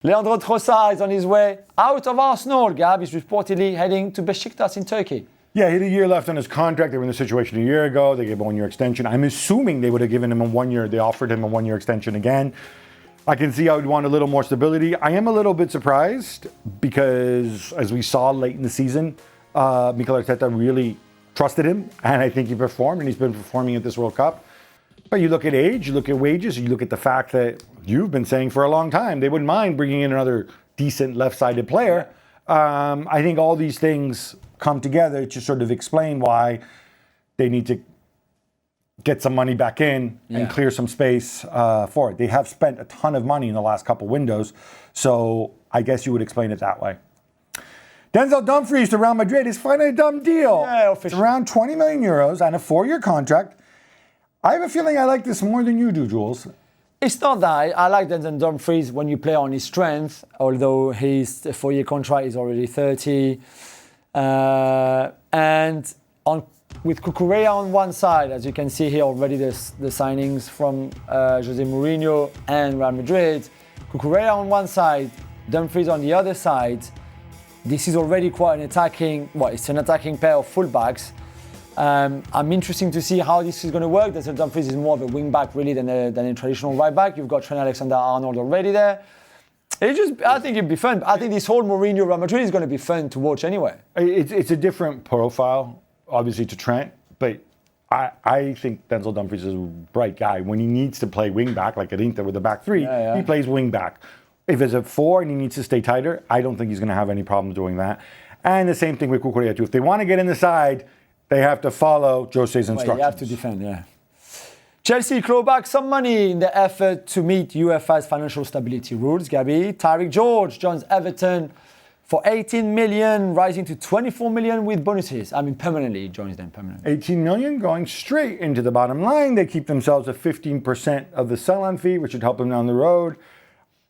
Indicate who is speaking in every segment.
Speaker 1: Leandro Trossard is on his way out of Arsenal. Gab is reportedly heading to Besiktas in Turkey.
Speaker 2: Yeah, he had a year left on his contract. They were in the situation a year ago. They gave him a 1-year extension. I'm assuming they would have given him a 1-year. They offered him a 1-year extension again. I can see how he'd want a little more stability. I am a little bit surprised because, as we saw late in the season, Mikel Arteta really trusted him, and I think he performed, and he's been performing at this World Cup. But you look at age, you look at wages, you look at the fact that you've been saying for a long time they wouldn't mind bringing in another decent left-sided player. I think all these things come together to sort of explain why they need to get some money back in and clear some space for it. They have spent a ton of money in the last couple windows, so I guess you would explain it that way. Denzel Dumfries to Real Madrid is finally a done deal.
Speaker 1: Yeah,
Speaker 2: it's around 20 million euros and a 4-year contract. I have a feeling I like this more than you do, Jules.
Speaker 1: It's not that. I like Denzel Dumfries when you play on his strength, although his 4-year contract is already 30. And with Cucurella on one side, as you can see here already, the signings from Jose Mourinho and Real Madrid. Cucurella on one side, Dumfries on the other side. This is already quite an attacking pair of fullbacks. I'm interested to see how this is going to work. Denzel Dumfries is more of a wing back really than a traditional right back. You've got Trent Alexander-Arnold already there. I think it'd be fun. I think this whole Mourinho Real Madrid is going to be fun to watch anyway.
Speaker 2: It's a different profile, obviously, to Trent, but I think Denzel Dumfries is a bright guy. When he needs to play wing back, like at Inter with the back three, he plays wing back. If it's a 4 and he needs to stay tighter, I don't think he's going to have any problem doing that. And the same thing with Cucurella too. If they want to get in the side, they have to follow Jose's instructions.
Speaker 1: You have to defend, yeah. Chelsea claw back some money in the effort to meet UEFA's financial stability rules. Gabi, Tyreek George joins Everton for 18 million, rising to 24 million with bonuses. I mean, permanently, he joins them permanently. 18
Speaker 2: million going straight into the bottom line. They keep themselves at 15% of the sell-on fee, which would help them down the road.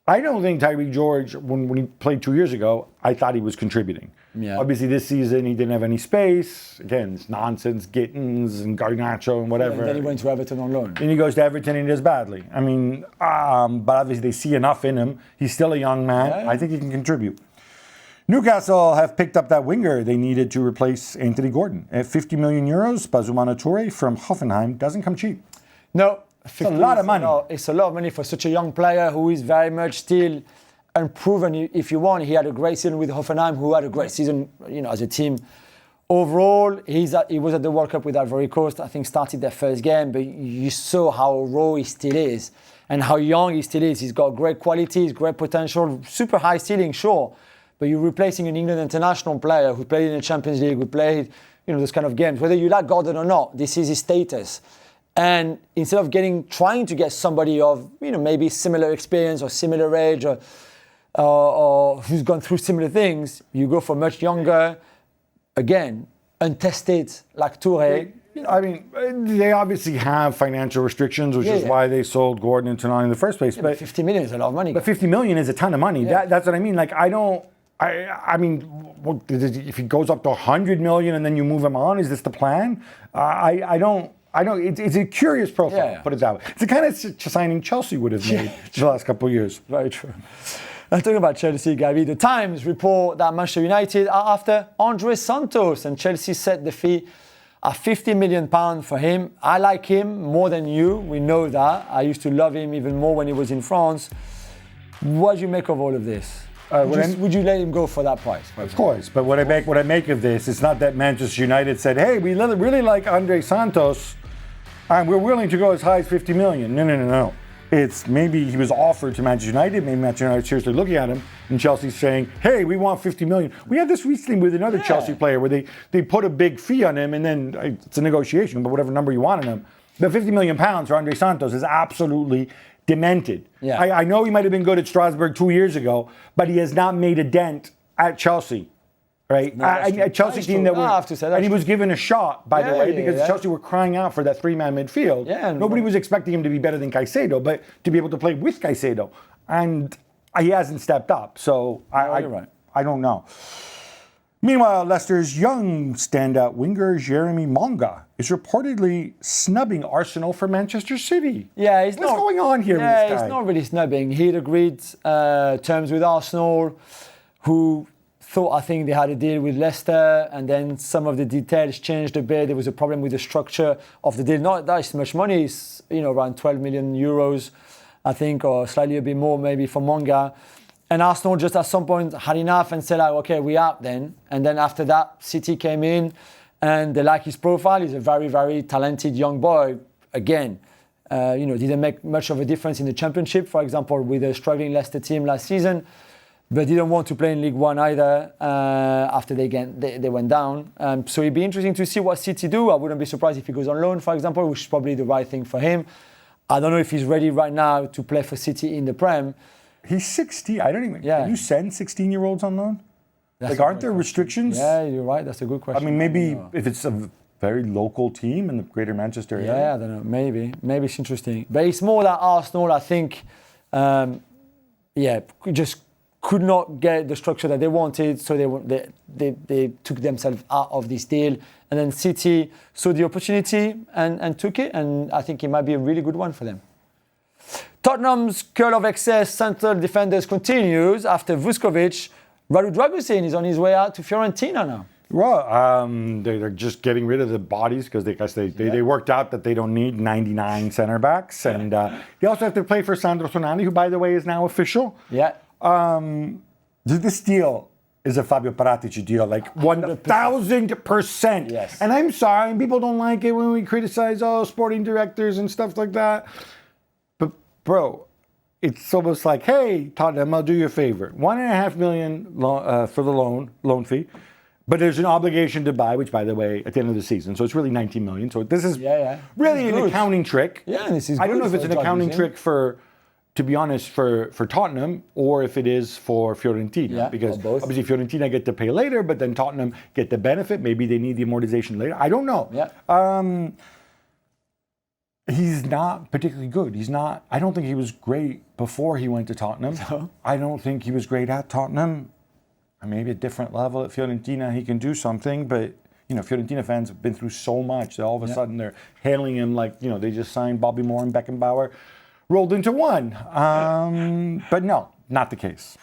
Speaker 2: I don't think Tyreek George, when he played 2 years ago, I thought he was contributing.
Speaker 1: Yeah.
Speaker 2: Obviously, this season, he didn't have any space. Again, it's nonsense, Gittins and Garnacho and whatever.
Speaker 1: And then he went to Everton on loan.
Speaker 2: Then he goes to Everton and he does badly. I mean, but obviously they see enough in him. He's still a young man. Yeah. I think he can contribute. Newcastle have picked up that winger they needed to replace Anthony Gordon. At 50 million euros, Bazumana Toure from Hoffenheim doesn't come cheap.
Speaker 1: No.
Speaker 2: It's a lot of money.
Speaker 1: It's a lot of money for such a young player who is very much still unproven, if you want. He had a great season with Hoffenheim, who had a great season, as a team. Overall, he was at the World Cup with Ivory Coast. I think started their first game, but you saw how raw he still is and how young he still is. He's got great qualities, great potential, super high ceiling, sure. But you're replacing an England international player who played in the Champions League, who played, those kind of games. Whether you like Gordon or not, this is his status. And instead of trying to get somebody of, maybe similar experience or similar age or who's gone through similar things, you go for much younger, again, untested, like Toure.
Speaker 2: I mean, they obviously have financial restrictions, which is why they sold Gordon and Tonali in the first place.
Speaker 1: But 50 million is a lot of money.
Speaker 2: But 50 million is a ton of money. Yeah. That's what I mean. Like, I mean, if he goes up to 100 million and then you move him on, is this the plan? I don't. It's a curious profile, put it that way. It's the kind of signing Chelsea would have made the last couple of years.
Speaker 1: Very true. Talking about Chelsea, Gabi, the Times report that Manchester United are after Andre Santos, and Chelsea set the fee at £50 million for him. I like him more than you. We know that. I used to love him even more when he was in France. What do you make of all of this? Would you let him go for that price?
Speaker 2: Of course, but what I make of this, it's not that Manchester United said, hey, we really like Andre Santos, and we're willing to go as high as 50 million. No. It's maybe he was offered to Manchester United, maybe Manchester United seriously looking at him, and Chelsea's saying, hey, we want 50 million. We had this recently with another Chelsea player where they put a big fee on him, and then it's a negotiation, but whatever number you want on him. The 50 million pounds for Andre Santos is absolutely demented.
Speaker 1: Yeah.
Speaker 2: I know he might have been good at Strasbourg 2 years ago, but he has not made a dent at Chelsea. Right?
Speaker 1: No,
Speaker 2: a Chelsea team that
Speaker 1: and
Speaker 2: he was given a shot, by the way, because Chelsea were crying out for that 3-man midfield.
Speaker 1: Yeah,
Speaker 2: nobody was expecting him to be better than Caicedo, but to be able to play with Caicedo. And he hasn't stepped up. So I don't know. Meanwhile, Leicester's young standout winger Jeremy Monga is reportedly snubbing Arsenal for Manchester City.
Speaker 1: Yeah,
Speaker 2: What's going on here with this guy?
Speaker 1: He's not really snubbing. He'd agreed terms with Arsenal, who thought, I think, they had a deal with Leicester, and then some of the details changed a bit. There was a problem with the structure of the deal. Not that it's much money. It's around 12 million euros, I think, or slightly a bit more maybe for Monga. And Arsenal just at some point had enough and said, like, okay, we out then. And then after that, City came in and they like his profile. He's a very, very talented young boy. Again, didn't make much of a difference in the Championship, for example, with a struggling Leicester team last season, but didn't want to play in League One either after they went down. So it'd be interesting to see what City do. I wouldn't be surprised if he goes on loan, for example, which is probably the right thing for him. I don't know if he's ready right now to play for City in the Prem.
Speaker 2: He's 16. I don't even.
Speaker 1: Yeah.
Speaker 2: Can you send 16-year-olds on loan?
Speaker 1: That's
Speaker 2: aren't there restrictions?
Speaker 1: Yeah, you're right. That's a good question.
Speaker 2: I mean, maybe if it's a very local team in the Greater Manchester area.
Speaker 1: Yeah, I don't know. Maybe it's interesting, but it's more that Arsenal, I think, just could not get the structure that they wanted, so they took themselves out of this deal, and then City saw the opportunity and took it, and I think it might be a really good one for them. Tottenham's curl of excess central defenders continues after Vuskovic. Radu Dragusin is on his way out to Fiorentina now.
Speaker 2: Well, they're just getting rid of the bodies because they worked out that they don't need 99 center backs, and they also have to play for Sandro Tonali, who, by the way, is now official.
Speaker 1: Yeah.
Speaker 2: This deal is a Fabio Paratici deal, like 1,000%.
Speaker 1: Yes.
Speaker 2: And I'm sorry, people don't like it when we criticize sporting directors and stuff like that. But bro, it's almost like, hey, Tottenham, I'll do you a favor. $1.5 million for the loan fee. But there's an obligation to buy, which, by the way, at the end of the season, so it's really 19 million. So this is really an accounting trick.
Speaker 1: Yeah, this is.
Speaker 2: I don't know if it's an accounting trick to be honest, for Tottenham, or if it is for Fiorentina, because obviously Fiorentina get to pay later, but then Tottenham get the benefit. Maybe they need the amortization later. I don't know.
Speaker 1: Yeah.
Speaker 2: He's not particularly good. I don't think he was great before he went to Tottenham.
Speaker 1: No.
Speaker 2: I don't think he was great at Tottenham. Maybe a different level at Fiorentina, he can do something, but Fiorentina fans have been through so much that all of a sudden they're handling him like, they just signed Bobby Moore and Beckenbauer rolled into one. But no, not the case.